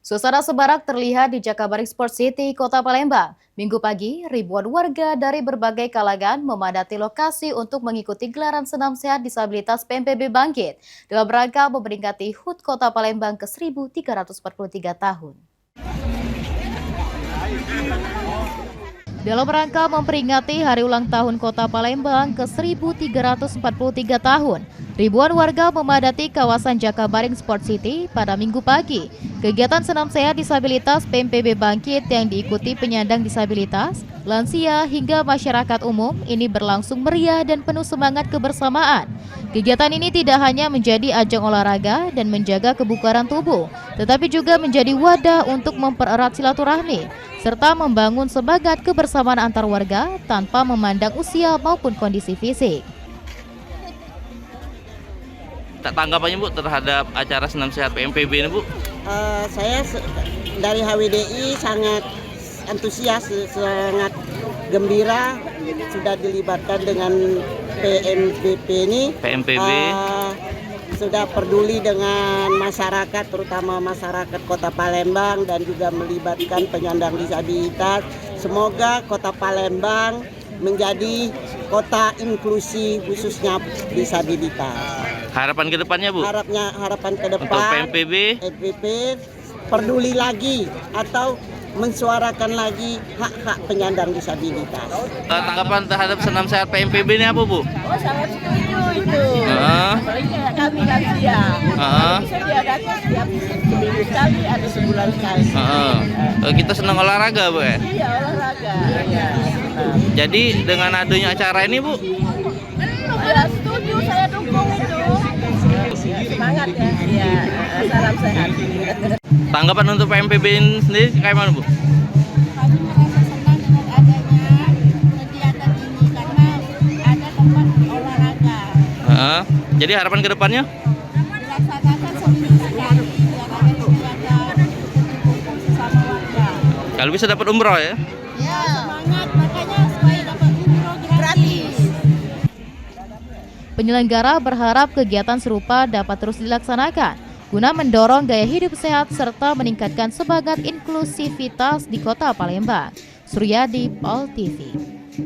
Suasana sebarak terlihat di Jakabaring Sport City, Kota Palembang. Minggu pagi, ribuan warga dari berbagai kalangan memadati lokasi untuk mengikuti gelaran senam sehat disabilitas PMPB Bangkit dalam rangka memperingati HUT Kota Palembang ke-1343 tahun. Dalam rangka memperingati hari ulang tahun Kota Palembang ke-1343 tahun, ribuan warga memadati kawasan Jakabaring Sport City pada Minggu pagi. Kegiatan senam sehat disabilitas PMPB Bangkit yang diikuti penyandang disabilitas, lansia hingga masyarakat umum ini berlangsung meriah dan penuh semangat kebersamaan. Kegiatan ini tidak hanya menjadi ajang olahraga dan menjaga kebugaran tubuh, tetapi juga menjadi wadah untuk mempererat silaturahmi serta membangun semangat kebersamaan antar warga tanpa memandang usia maupun kondisi fisik. Tanggapannya Bu terhadap acara senam sehat PMPB ini Bu? Saya dari HWDI sangat antusias, sangat gembira sudah dilibatkan dengan PMPB ini. PMPB sudah peduli dengan masyarakat, terutama masyarakat Kota Palembang dan juga melibatkan penyandang disabilitas. Semoga Kota Palembang menjadi kota inklusi khususnya disabilitas. Harapan ke depannya Bu? Harapan ke depan untuk PMPB peduli lagi atau mensuarakan lagi hak-hak penyandang disabilitas. Tanggapan terhadap senam sehat PMPB ini apa Bu? Oh, sangat setuju itu. Apalagi kayak kami lansia. Bisa diadakan setiap seminggu sekali atau sebulan sekali. Kita senang olahraga Bu ya? Iya, olahraga. Ya. Jadi dengan adanya acara ini Bu? Ya, setuju, saya dukung itu. Semangat ya. Iya, salam sehat. Tanggapan untuk PMPB ini sendiri kayak mana Bu? Kami merasa senang dengan adanya kegiatan ini karena ada tempat olahraga. Jadi harapan ke depannya? Dilaksanakan seminggu sekali biar ada kegiatan kumpul sesama warga. Kalau bisa dapat umroh ya? Ya, semangat makanya supaya dapat umroh gratis. Penyelenggara berharap kegiatan serupa dapat terus dilaksanakan guna mendorong gaya hidup sehat serta meningkatkan semangat inklusivitas di Kota Palembang. Suryadi, POL TV.